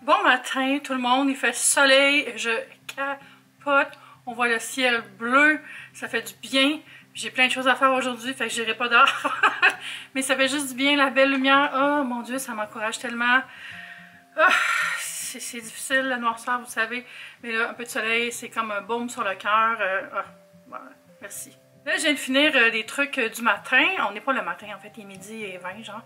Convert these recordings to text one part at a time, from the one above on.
Bon matin tout le monde, il fait soleil, je capote, on voit le ciel bleu, ça fait du bien. J'ai plein de choses à faire aujourd'hui, fait que j'irai pas dehors. Mais ça fait juste du bien, la belle lumière. Oh mon Dieu, ça m'encourage tellement. Oh, c'est difficile la noirceur, vous savez. Mais là, un peu de soleil, c'est comme un baume sur le cœur. Voilà, merci. Là, je viens de finir des trucs du matin. On n'est pas le matin, en fait, il est midi et 20, genre.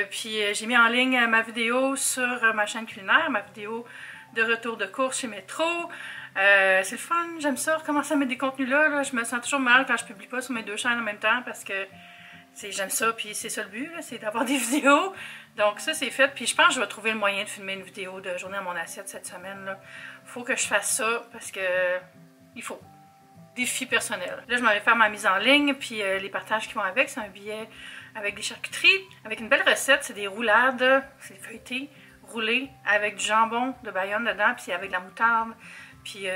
Puis j'ai mis en ligne ma vidéo sur ma chaîne culinaire, ma vidéo de retour de course chez Métro. C'est le fun, j'aime ça, recommencer à mettre des contenus là. Je me sens toujours mal quand je publie pas sur mes deux chaînes en même temps parce que j'aime ça, puis c'est ça le but, c'est d'avoir des vidéos. Donc ça, c'est fait. Puis je pense que je vais trouver le moyen de filmer une vidéo de journée à mon assiette cette semaine. Là. Faut que je fasse ça parce que il faut. Défi personnel. Là, je m'en vais faire ma mise en ligne, puis les partages qui vont avec, c'est un billet avec des charcuteries, avec une belle recette, c'est des roulades, c'est feuilleté, roulé, avec du jambon de Bayonne dedans, puis avec de la moutarde, puis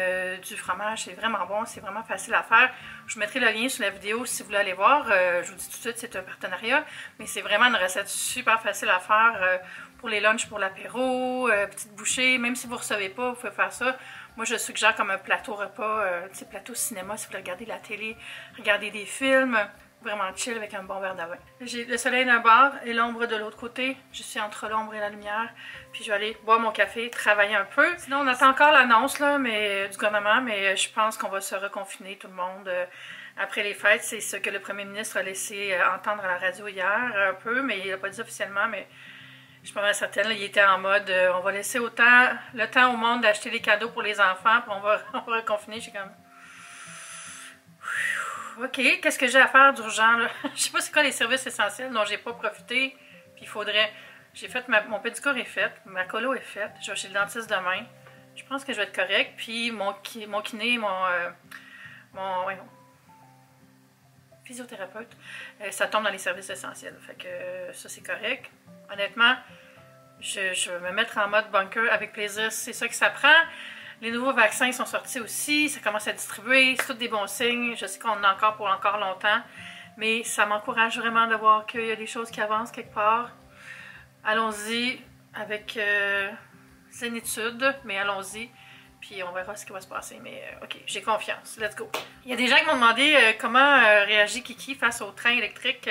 du fromage, c'est vraiment bon, c'est vraiment facile à faire. Je vous mettrai le lien sur la vidéo si vous voulez aller voir, je vous dis tout de suite, c'est un partenariat, mais c'est vraiment une recette super facile à faire pour les lunchs, pour l'apéro, petite bouchée, même si vous ne recevez pas, vous pouvez faire ça. Moi, je suggère comme un plateau repas, plateau cinéma, si vous voulez regarder la télé, regarder des films, vraiment chill avec un bon verre de vin. J'ai le soleil d'un bord et l'ombre de l'autre côté. Je suis entre l'ombre et la lumière. Puis je vais aller boire mon café, travailler un peu. Sinon, on attend encore l'annonce là, du gouvernement, mais je pense qu'on va se reconfiner tout le monde après les fêtes. C'est ce que le premier ministre a laissé entendre à la radio hier un peu, mais il n'a pas dit officiellement, mais... Je suis pas mal certaine, là, il était en mode on va laisser le temps au monde d'acheter des cadeaux pour les enfants, puis on va reconfiner. Je suis comme... OK, qu'est-ce que j'ai à faire d'urgent, là? Je sais pas c'est quoi les services essentiels dont j'ai pas profité, puis il faudrait... J'ai fait mon pédicure est fait, ma colo est faite, je vais chez le dentiste demain. Je pense que je vais être correcte, puis mon kiné, mon physiothérapeute, ça tombe dans les services essentiels. Fait que ça, c'est correct. Honnêtement, je vais me mettre en mode bunker avec plaisir. C'est ça que ça prend. Les nouveaux vaccins sont sortis aussi. Ça commence à distribuer. C'est tous des bons signes. Je sais qu'on en a encore pour encore longtemps. Mais ça m'encourage vraiment de voir qu'il y a des choses qui avancent quelque part. Allons-y avec zénitude, mais allons-y. Puis on verra ce qui va se passer. Mais OK, j'ai confiance. Let's go. Il y a des gens qui m'ont demandé comment réagit Kiki face au train électrique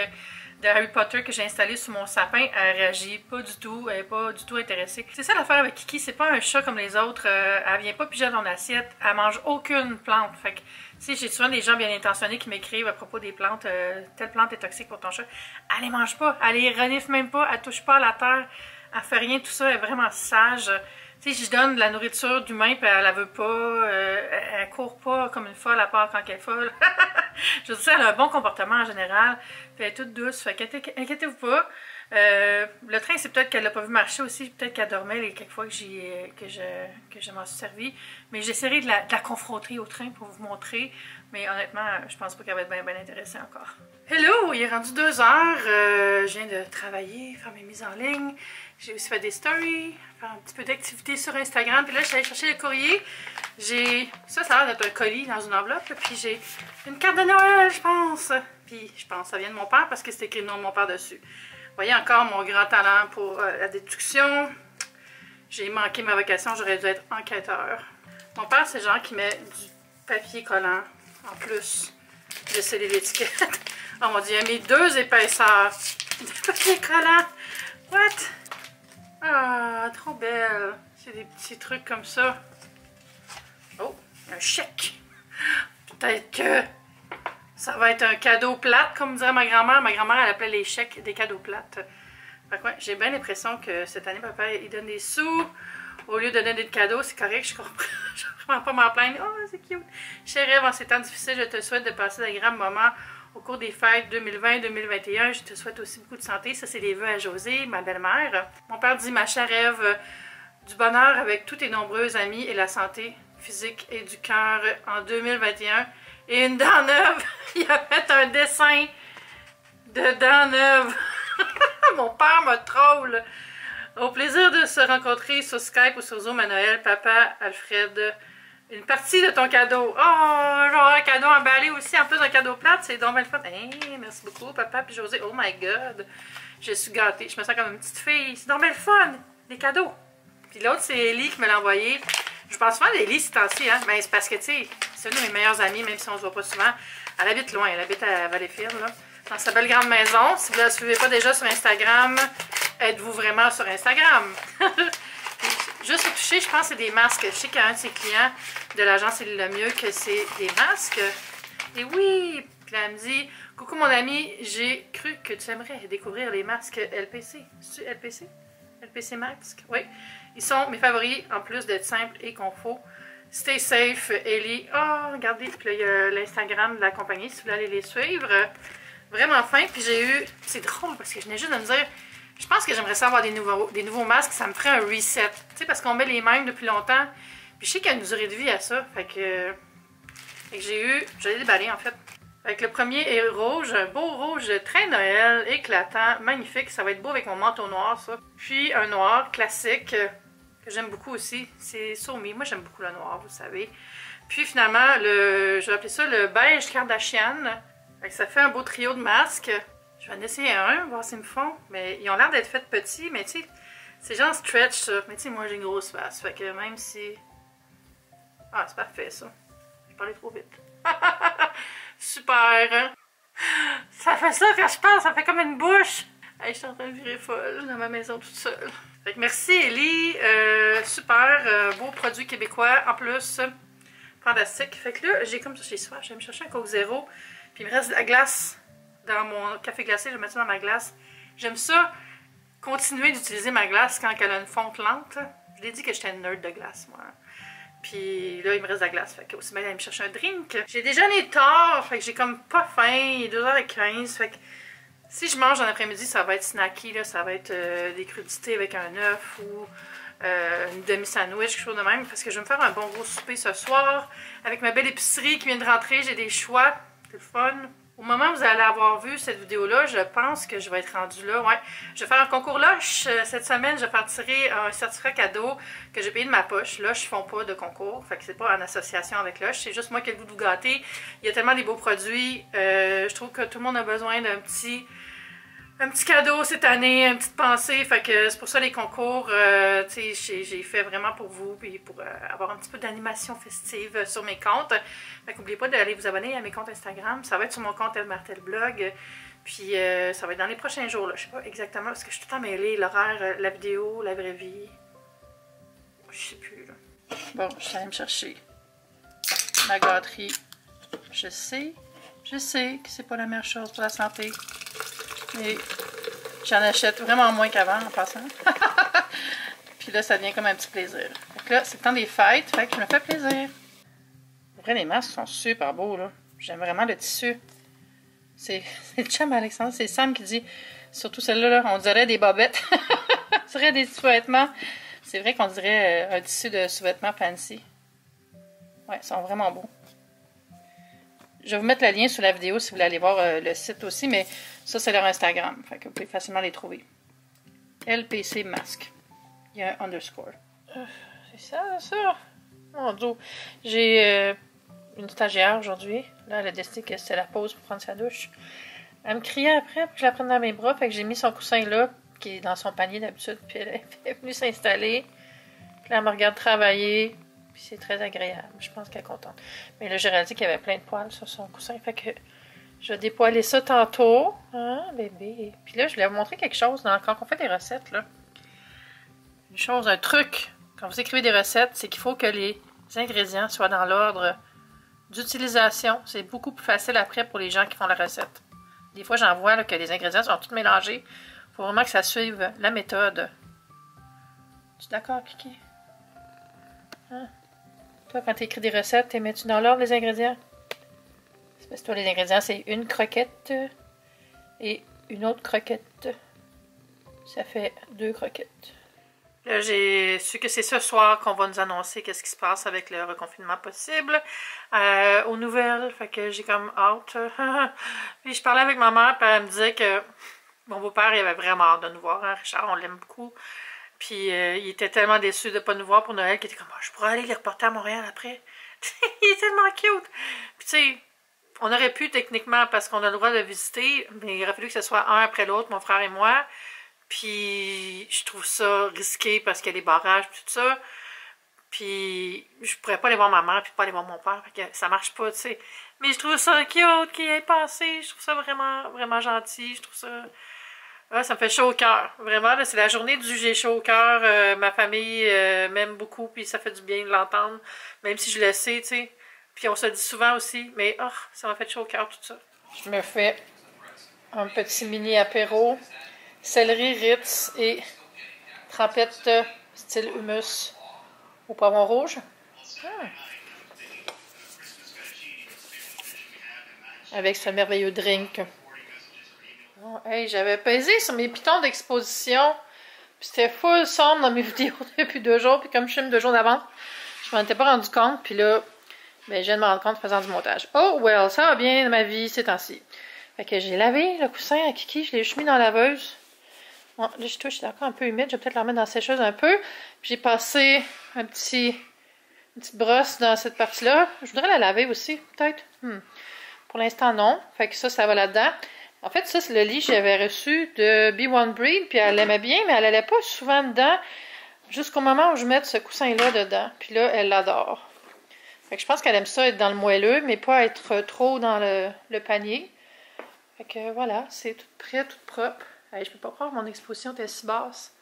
de Harry Potter que j'ai installé sur mon sapin. Elle réagit pas du tout. Elle n'est pas du tout intéressée. C'est ça l'affaire avec Kiki. C'est pas un chat comme les autres. Elle vient pas piger dans l'assiette. Elle mange aucune plante. Fait que, tu sais, j'ai souvent des gens bien intentionnés qui m'écrivent à propos des plantes. Telle plante est toxique pour ton chat. Elle les mange pas. Elle les renifle même pas. Elle touche pas à la terre. Elle fait rien de tout ça. Elle est vraiment sage. Tu sais, si je donne de la nourriture d'humain puis elle la veut pas, elle court pas comme une folle à part quand elle est folle. Je veux dire, elle a un bon comportement en général, puis elle est toute douce, fait qu'inquiétez-vous pas. Le train, c'est peut-être qu'elle l'a pas vu marcher aussi, peut-être qu'elle dormait les quelques fois que je m'en suis servi. Mais j'essaierai de la confronter au train pour vous montrer, mais honnêtement, je pense pas qu'elle va être bien intéressée encore. Hello, il est rendu 2 heures, je viens de travailler, faire mes mises en ligne. J'ai aussi fait des stories, faire un petit peu d'activité sur Instagram. Puis là, je suis allée chercher le courrier. Ça a l'air d'être un colis dans une enveloppe. Puis j'ai une carte de Noël, je pense. Puis je pense que ça vient de mon père parce que c'est écrit le nom de mon père dessus. Vous voyez encore mon grand talent pour la déduction. J'ai manqué ma vocation, j'aurais dû être enquêteur. Mon père, c'est le genre qui met du papier collant en plus de sceller l'étiquette. Oh mon Dieu, il a mis 2 épaisseurs de papier collant. What? Ah, trop belle. C'est des petits trucs comme ça. Oh, un chèque. Peut-être que ça va être un cadeau plate, comme dirait ma grand-mère. Ma grand-mère, elle appelait les chèques des cadeaux plates. Fait que ouais, j'ai bien l'impression que cette année, papa, il donne des sous. Au lieu de donner des cadeaux, c'est correct, je comprends. Je comprends pas m'en plaindre. Oh, c'est cute. Chérie, en ces temps difficiles, je te souhaite de passer d'agréables moments au cours des fêtes 2020-2021. Je te souhaite aussi beaucoup de santé. Ça, c'est les vœux à Josée, ma belle-mère. Mon père dit, ma chère Ève, du bonheur avec tous tes nombreux amis et la santé physique et du cœur en 2021. Et une dent neuve. Il a fait un dessin de dent neuve. Mon père me troll. Au plaisir de se rencontrer sur Skype ou sur Zoom à Noël, papa Alfred. Une partie de ton cadeau. Oh, genre un cadeau emballé aussi, en plus d'un cadeau plate. C'est donc bien le fun. Hey, merci beaucoup, papa puis José. Oh my god. Je suis gâtée. Je me sens comme une petite fille. C'est donc bien le fun. Les cadeaux. Puis l'autre, c'est Ellie qui me l'a envoyé. Je pense souvent d'Ellie ces temps-ci, hein. Ben, c'est parce que, tu sais, c'est une de mes meilleures amies, même si on se voit pas souvent. Elle habite loin. Elle habite à Valleyfield, là. Dans sa belle grande maison. Si vous ne la suivez pas déjà sur Instagram, êtes-vous vraiment sur Instagram? Juste au toucher, je pense que c'est des masques. Je sais qu'un de ses clients de l'agence C'est le mieux que c'est des masques. Et oui! Puis là, elle me dit, coucou mon ami, j'ai cru que tu aimerais découvrir les masques LPC. C'est-tu LPC? LPC Masque? Oui. Ils sont mes favoris, en plus d'être simples et confort. Stay safe, Ellie. Oh, regardez, puis là, il y a l'Instagram de la compagnie, si vous voulez aller les suivre. Vraiment fin. Puis j'ai eu... C'est drôle, parce que je venais juste de me dire... Je pense que j'aimerais ça avoir des nouveaux masques. Ça me ferait un reset. Tu sais, parce qu'on met les mêmes depuis longtemps. Puis je sais qu'il y a une durée de vie à ça. Fait que j'ai eu... J'allais déballer, en fait. Fait que le premier est rouge. Un beau rouge très Noël, éclatant, magnifique. Ça va être beau avec mon manteau noir, ça. Puis un noir classique, que j'aime beaucoup aussi. C'est Somi. Moi, j'aime beaucoup le noir, vous savez. Puis finalement, je vais appeler ça le beige Kardashian. Fait que ça fait un beau trio de masques. Je vais en essayer un, voir s'ils me font. Mais ils ont l'air d'être faits petits, mais tu sais, c'est genre stretch ça. Mais tu sais, moi j'ai une grosse face. Fait que même si... Ah, c'est parfait ça. Je parlais trop vite. Super, hein? Ça fait ça quand je parle, ça fait comme une bouche. Hey, je suis en train de virer folle dans ma maison toute seule. Fait que merci Ellie. Super, beau produit québécois. En plus, fantastique. Fait que là, j'ai comme ça, j'ai soif. Je vais me chercher un Coke Zéro. Puis il me reste de la glace dans mon café glacé, je vais mettre ça dans ma glace. J'aime ça, continuer d'utiliser ma glace quand elle a une fonte lente. Je l'ai dit que j'étais une nerd de glace, moi. Puis là, il me reste de la glace, fait que aussi bien aller me chercher un drink. J'ai déjeuné tard, fait que j'ai comme pas faim, il est 2h15, fait que si je mange en après-midi, ça va être snacky, là, ça va être des crudités avec un œuf ou une demi-sandwich, quelque chose de même, parce que je vais me faire un bon gros souper ce soir. Avec ma belle épicerie qui vient de rentrer, j'ai des choix, c'est le fun. Au moment où vous allez avoir vu cette vidéo-là, je pense que je vais être rendue là. Ouais. Je vais faire un concours Lush cette semaine. Je vais faire tirer un certificat cadeau que j'ai payé de ma poche. Lush, ils font pas de concours. Fait que c'est pas en association avec Lush. C'est juste moi qui ai le goût de vous gâter. Il y a tellement des beaux produits. Je trouve que tout le monde a besoin d'un petit cadeau cette année, une petite pensée. Fait que c'est pour ça les concours, tu sais, j'ai fait vraiment pour vous, puis pour avoir un petit peu d'animation festive sur mes comptes. Fait qu'oubliez pas d'aller vous abonner à mes comptes Instagram. Ça va être sur mon compte EveMartelBlog. Puis ça va être dans les prochains jours, là. Je sais pas exactement, parce que je suis tout le temps mêlée. L'horaire, la vidéo, la vraie vie. Je sais plus, là. Bon, je suis allée me chercher ma gâterie. Je sais que c'est pas la meilleure chose pour la santé. Mais j'en achète vraiment moins qu'avant en passant. Puis là, ça devient comme un petit plaisir. Fait que là, c'est le temps des fêtes, fait que je me fais plaisir. En vrai, les masques sont super beaux, là. J'aime vraiment le tissu. C'est le chum Alexandre, c'est Sam qui dit, surtout celle-là, là, on dirait des bobettes. On dirait des sous-vêtements. C'est vrai qu'on dirait un tissu de sous-vêtements fancy. Ouais, ils sont vraiment beaux. Je vais vous mettre le lien sous la vidéo si vous voulez aller voir le site aussi, mais ça, c'est leur Instagram. Fait que vous pouvez facilement les trouver. LPC Masque. Il y a un underscore. C'est ça. Mon Dieu. J'ai une stagiaire aujourd'hui. Là, elle a décidé que c'était la pause pour prendre sa douche. Elle me criait après pour que je la prenne dans mes bras. Fait que j'ai mis son coussin là, qui est dans son panier d'habitude. Puis elle est venue s'installer. Puis là, elle me regarde travailler. Puis c'est très agréable. Je pense qu'elle est contente. Mais là, j'ai réalisé qu'il y avait plein de poils sur son coussin. Fait que je vais dépoiler ça tantôt. Hein, bébé? Puis là, je voulais vous montrer quelque chose quand on fait des recettes, là. Une chose, un truc Quand vous écrivez des recettes, c'est qu'il faut que les ingrédients soient dans l'ordre d'utilisation. C'est beaucoup plus facile après pour les gens qui font la recette. Des fois, j'en vois là, que les ingrédients sont tous mélangés. Il faut vraiment que ça suive la méthode. Tu es d'accord, Kiki? Hein? Toi, quand tu écris des recettes, tu mets-tu dans l'ordre les ingrédients? C'est parce que toi, les ingrédients, c'est une croquette et une autre croquette. Ça fait 2 croquettes. Là, j'ai su que c'est ce soir qu'on va nous annoncer qu'est-ce qui se passe avec le reconfinement possible aux nouvelles. Fait que j'ai comme hâte. Puis je parlais avec ma mère, puis elle me disait que mon beau-père, il avait vraiment hâte de nous voir. Hein? Richard, on l'aime beaucoup. Puis il était tellement déçu de ne pas nous voir pour Noël qu'il était comme « Je pourrais aller les reporter à Montréal après. » Il est tellement cute. Puis tu sais, on aurait pu techniquement, parce qu'on a le droit de visiter, mais il aurait fallu que ce soit un après l'autre, mon frère et moi. Puis je trouve ça risqué parce qu'il y a des barrages et tout ça. Puis je pourrais pas aller voir ma mère puis pas aller voir mon père. Fait que ça marche pas, tu sais. Mais je trouve ça cute qu'il ait passé. Je trouve ça vraiment, vraiment gentil. Je trouve ça... Ah, ça me fait chaud au cœur. Vraiment, c'est la journée du j'ai chaud au cœur. Ma famille m'aime beaucoup puis ça fait du bien de l'entendre. Même si je le sais, tu sais. Puis on se le dit souvent aussi. Mais oh, ça m'a fait chaud au cœur tout ça. Je me fais un petit mini apéro. Céleri, Ritz et trempette style hummus au poivron rouge. Avec ce merveilleux drink. Oh, hey, j'avais pesé sur mes pitons d'exposition. Puis c'était full sombre dans mes vidéos depuis 2 jours. Puis comme je filme 2 jours d'avance, je m'en étais pas rendu compte. Puis là, ben, je viens de me rendre compte en faisant du montage. Oh, well, ça va bien dans ma vie ces temps-ci. Fait que j'ai lavé le coussin à Kiki. Je l'ai juste mis dans la laveuse. Bon, là, je touche, c'est encore un peu humide. Je vais peut-être la remettre dans la sécheuse un peu. J'ai passé une petite brosse dans cette partie-là. Je voudrais la laver aussi, peut-être. Pour l'instant, non. Fait que ça va là-dedans. En fait, ça, c'est le lit que j'avais reçu de B1 Breed. Puis elle l'aimait bien, mais elle n'allait pas souvent dedans. Jusqu'au moment où je mette ce coussin-là dedans. Puis là, elle l'adore. Fait que je pense qu'elle aime ça être dans le moelleux, mais pas être trop dans le panier. Fait que voilà, c'est tout prêt, tout propre. Hey, je peux pas croire que mon exposition était si basse.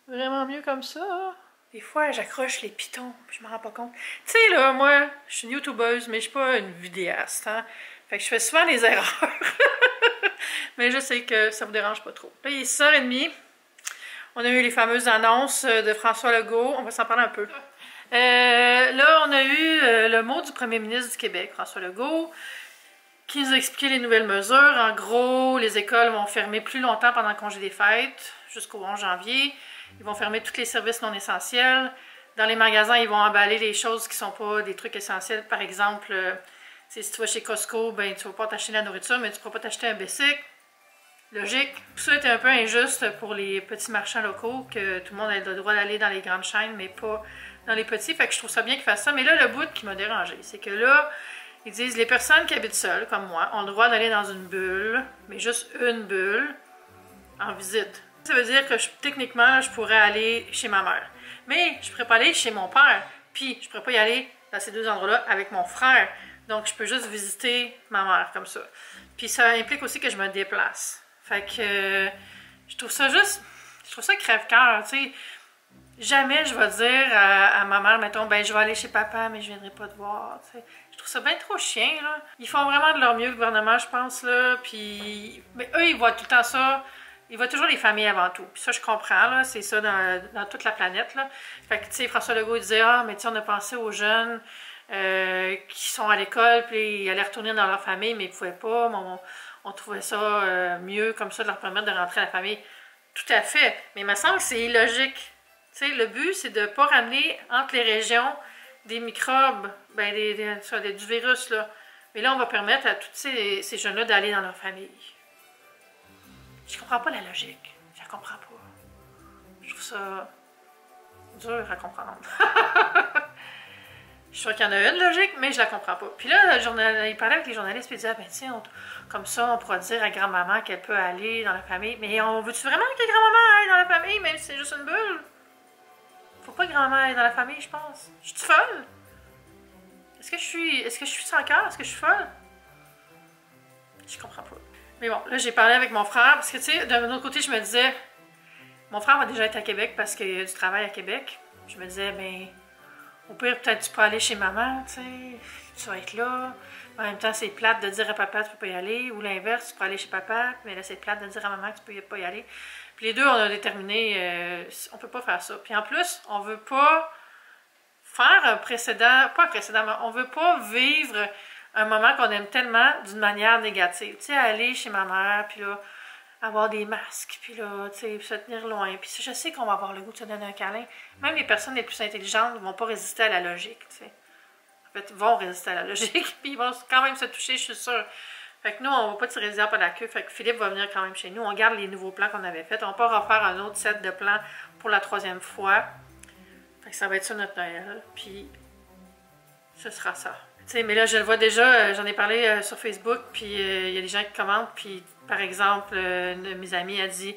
Vraiment mieux comme ça. Des fois, j'accroche les pitons, puis je me rends pas compte. Tu sais, là, moi, je suis une youtubeuse, mais je suis pas une vidéaste. Hein? Fait que je fais souvent des erreurs. Mais je sais que ça vous dérange pas trop. Là, il est 6h30. On a eu les fameuses annonces de François Legault. On va s'en parler un peu. Là, on a eu le mot du premier ministre du Québec, François Legault, qui nous a expliqué les nouvelles mesures. En gros, les écoles vont fermer plus longtemps pendant le congé des fêtes, jusqu'au 11 janvier. Ils vont fermer tous les services non essentiels. Dans les magasins, ils vont emballer les choses qui ne sont pas des trucs essentiels. Par exemple, si tu vas chez Costco, ben, tu ne vas pas t'acheter de la nourriture, mais tu ne pourras pas t'acheter un bicycle. Logique. Tout ça était un peu injuste pour les petits marchands locaux, que tout le monde ait le droit d'aller dans les grandes chaînes, mais pas dans les petits. Fait que je trouve ça bien qu'ils fassent ça. Mais là, le bout qui m'a dérangé, c'est que là, ils disent les personnes qui habitent seules, comme moi, ont le droit d'aller dans une bulle, mais juste une bulle, en visite. Ça veut dire que techniquement, je pourrais aller chez ma mère. Mais je pourrais pas aller chez mon père. Puis, je pourrais pas y aller dans ces 2 endroits-là avec mon frère. Donc, je peux juste visiter ma mère comme ça. Puis, ça implique aussi que je me déplace. Fait que je trouve ça crève-cœur, tu sais. Jamais je vais dire à ma mère, mettons, ben je vais aller chez papa, mais je viendrai pas te voir, tu sais. Je trouve ça bien trop chien, là. Ils font vraiment de leur mieux, le gouvernement, je pense, là. Puis, mais eux, ils voient tout le temps ça. Ils voient toujours les familles avant tout. Puis ça, je comprends, là. C'est ça dans toute la planète, là. Fait que, tu sais, François Legault, il disait, ah, mais tu sais, on a pensé aux jeunes qui sont à l'école, puis ils allaient retourner dans leur famille, mais ils pouvaient pas. On trouvait ça mieux, comme ça, de leur permettre de rentrer à la famille. Tout à fait. Mais il me semble que c'est illogique. Tu sais, le but, c'est de ne pas ramener entre les régions des microbes, ben du virus, là. Mais là, on va permettre à tous ces jeunes-là d'aller dans leur famille. Je comprends pas la logique. Je la comprends pas. Je trouve ça dur à comprendre. Je suis sûre qu'il y en a une logique, mais je la comprends pas. Puis là, il parlait avec les journalistes, puis il disait, ben tiens, comme ça, on pourra dire à grand-maman qu'elle peut aller dans la famille. Mais on veut-tu vraiment que grand-maman aille dans la famille, même si c'est juste une bulle? Faut pas que grand-maman aille dans la famille, je pense. Je suis folle? Est-ce que je suis sans cœur? Est-ce que je suis folle? Je comprends pas. Mais bon, là, j'ai parlé avec mon frère, parce que, tu sais, d'un autre côté, je me disais, mon frère va déjà être à Québec parce qu'il y a du travail à Québec. je me disais, ben, au pire, peut-être tu peux aller chez maman, tu sais, tu vas être là. En même temps, c'est plate de dire à papa, tu peux pas y aller. Ou l'inverse, tu peux aller chez papa, mais là, c'est plate de dire à maman que tu peux pas y aller. Puis les deux, on a déterminé, on peut pas faire ça. Puis en plus, on veut pas faire un précédent, pas un précédent, mais on veut pas vivre un moment qu'on aime tellement d'une manière négative. Tu sais, aller chez ma mère, puis là, avoir des masques, puis là, tu sais, se tenir loin. Puis je sais qu'on va avoir le goût de se donner un câlin. Même les personnes les plus intelligentes ne vont pas résister à la logique, tu sais. En fait, vont résister à la logique, puis ils vont quand même se toucher, je suis sûre. Fait que nous, on va pas tirer les arbres par la queue. Fait que Philippe va venir quand même chez nous. On garde les nouveaux plans qu'on avait faits. On va pas refaire un autre set de plans pour la 3e fois. Fait que ça va être ça notre Noël. Puis, ce sera ça. Tu sais, mais là, je le vois déjà, j'en ai parlé sur Facebook, puis il y a des gens qui commentent, puis par exemple, une de mes amies a dit,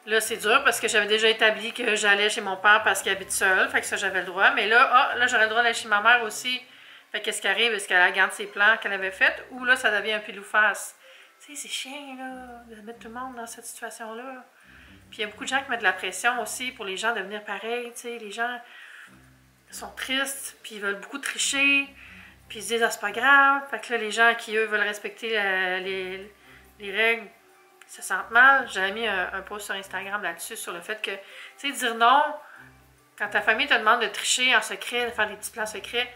là, c'est dur parce que j'avais déjà établi que j'allais chez mon père parce qu'il habite seul, fait que ça, j'avais le droit, mais là, là, j'aurais le droit d'aller chez ma mère aussi. Fait qu'est-ce qui arrive? Est-ce qu'elle garde ses plans qu'elle avait faits, ou là, ça devient un pilou face? Tu sais, c'est chiant, là, de mettre tout le monde dans cette situation-là. Puis il y a beaucoup de gens qui mettent de la pression aussi pour les gens de devenir pareil, tu sais, les gens sont tristes, puis ils veulent beaucoup tricher, puis ils se disent, ah, c'est pas grave. Fait que là, les gens qui, eux, veulent respecter les règles, se sentent mal. J'avais mis un post sur Instagram là-dessus, sur le fait que, tu sais, dire non, quand ta famille te demande de tricher en secret, de faire des petits plans secrets,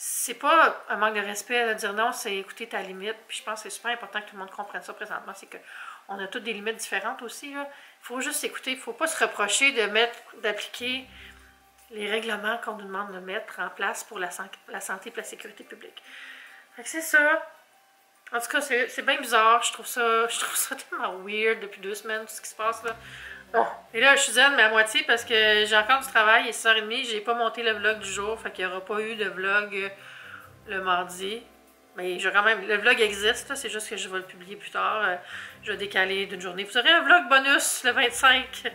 c'est pas un manque de respect de dire non, c'est écouter ta limite. Puis je pense que c'est super important que tout le monde comprenne ça présentement, c'est qu'on a toutes des limites différentes aussi, là. Il faut juste s'écouter, il faut pas se reprocher d'appliquer les règlements qu'on nous demande de mettre en place pour la santé et la sécurité publique. Fait que c'est ça. En tout cas, c'est bien bizarre. Je trouve ça tellement weird depuis 2 semaines, tout ce qui se passe là. Bon. Et là, je suis zen, mais à moitié parce que j'ai encore du travail. Il est 6h30, j'ai pas monté le vlog du jour. Fait qu'il n'y aura pas eu de vlog le mardi. Mais quand même, le vlog existe, c'est juste que je vais le publier plus tard. Je vais décaler d'une journée. Vous aurez un vlog bonus le 25.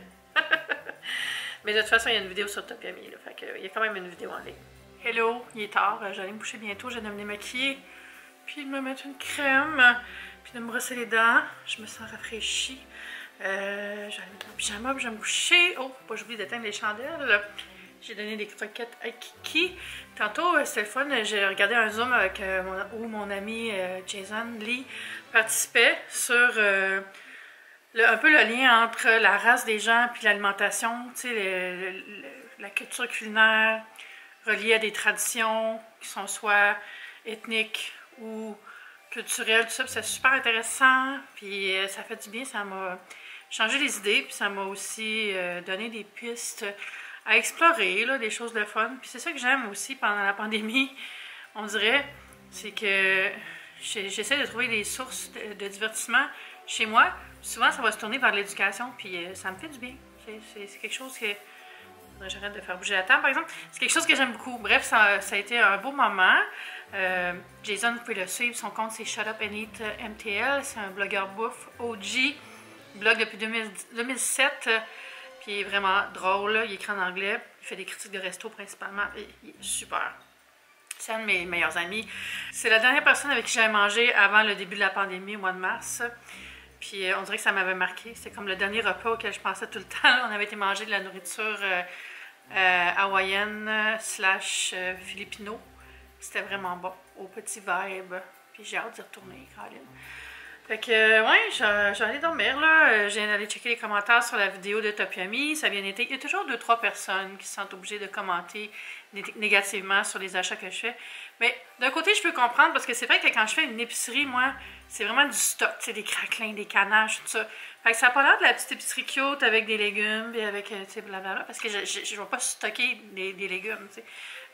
Mais de toute façon, il y a une vidéo sur Topiami, là, fait que, il y a quand même une vidéo en ligne. Hello, il est tard, j'allais me coucher bientôt, je viens de me maquiller, puis de me mettre une crème, puis de me brosser les dents. Je me sens rafraîchie. J'allais mettre mon pyjama, puis je vais me coucher. Oh, faut pas j'oublie d'éteindre les chandelles. J'ai donné des croquettes à Kiki. Tantôt, c'était le fun, j'ai regardé un Zoom avec, où mon ami Jason Lee participait sur... un peu le lien entre la race des gens puis l'alimentation, tu sais, la culture culinaire reliée à des traditions qui sont soit ethniques ou culturelles, tout ça, c'est super intéressant, puis ça fait du bien, ça m'a changé les idées, puis ça m'a aussi donné des pistes à explorer, là, des choses de fun, puis c'est ça que j'aime aussi pendant la pandémie, on dirait, c'est que j'essaie de trouver des sources de divertissement chez moi. Souvent, ça va se tourner vers l'éducation, puis ça me fait du bien. C'est quelque chose que... J'arrête de faire bouger la table, par exemple. C'est quelque chose que j'aime beaucoup. Bref, ça a été un beau moment. Jason, vous pouvez le suivre. Son compte, c'est Shut Up and Eat MTL. C'est un blogueur bouffe OG. Il blogue depuis 2007. Puis il est vraiment drôle. Il écrit en anglais. Il fait des critiques de resto principalement. Et il est super. C'est un de mes meilleurs amis. C'est la dernière personne avec qui j'avais mangé avant le début de la pandémie, au mois de mars. Puis on dirait que ça m'avait marqué. C'était comme le dernier repas auquel je pensais tout le temps. On avait été manger de la nourriture hawaïenne / filipino. C'était vraiment bon, au petit vibe. Puis j'ai hâte d'y retourner, Caroline. Fait que, ouais, j'allais dormir, là. J'ai allé checker les commentaires sur la vidéo de Topiami. Ça a bien été. Il y a toujours 2-3 personnes qui se sentent obligées de commenter négativement sur les achats que je fais. Mais d'un côté, je peux comprendre parce que c'est vrai que quand je fais une épicerie, moi, c'est vraiment du stock, tu sais, des craquelins, des canaches, tout ça. Fait que ça n'a pas l'air de la petite épicerie cute avec des légumes et avec, tu sais, blablabla, parce que je ne vais pas stocker des légumes, tu sais.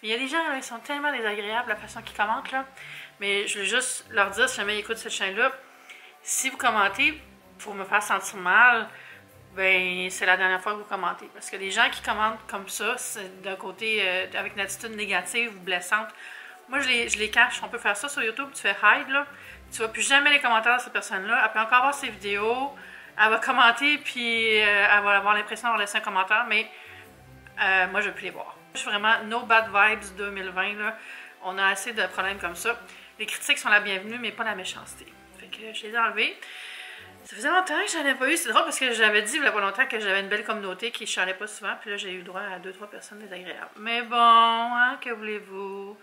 Mais il y a des gens, là, ils sont tellement désagréables, la façon qu'ils commentent, là. Mais je veux juste leur dire, si jamais ils écoutent cette chaîne-là, si vous commentez pour me faire sentir mal, ben c'est la dernière fois que vous commentez. Parce que les gens qui commentent comme ça, c'est d'un côté avec une attitude négative ou blessante, moi je les cache. On peut faire ça sur YouTube, tu fais hide, là. Tu vois plus jamais les commentaires de cette personne-là. Elle peut encore voir ses vidéos, elle va commenter, puis elle va avoir l'impression d'avoir laissé un commentaire, mais moi je ne veux plus les voir. Je suis vraiment no bad vibes 2020, là. On a assez de problèmes comme ça. Les critiques sont la bienvenue, mais pas la méchanceté. Fait que je les ai enlevées. Ça faisait longtemps que j'en ai pas eu. C'est drôle parce que j'avais dit il y a pas longtemps que j'avais une belle communauté qui ne chialait pas souvent. Puis là, j'ai eu droit à 2-3 personnes désagréables. Mais bon, hein, que voulez-vous?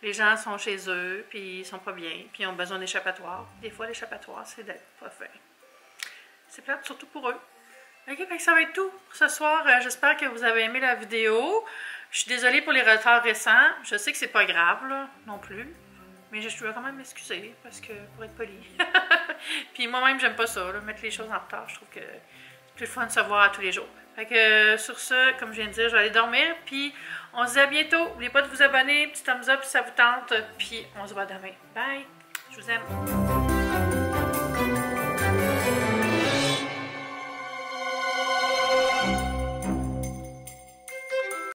Les gens sont chez eux, puis ils sont pas bien, puis ils ont besoin d'échappatoire. Des fois, l'échappatoire, c'est d'être pas fin. C'est plate, surtout pour eux. Ok, fait que ça va être tout pour ce soir. J'espère que vous avez aimé la vidéo. Je suis désolée pour les retards récents. Je sais que c'est pas grave, là, non plus. Mais je dois quand même m'excuser, parce que, pour être poli. Puis moi-même, j'aime pas ça, là, mettre les choses en retard. Je trouve que c'est plus fun de se voir tous les jours. Fait que sur ce, comme je viens de dire, je vais aller dormir. Puis on se dit à bientôt. N'oubliez pas de vous abonner, petit thumbs up si ça vous tente. Puis on se voit demain. Bye! Je vous aime.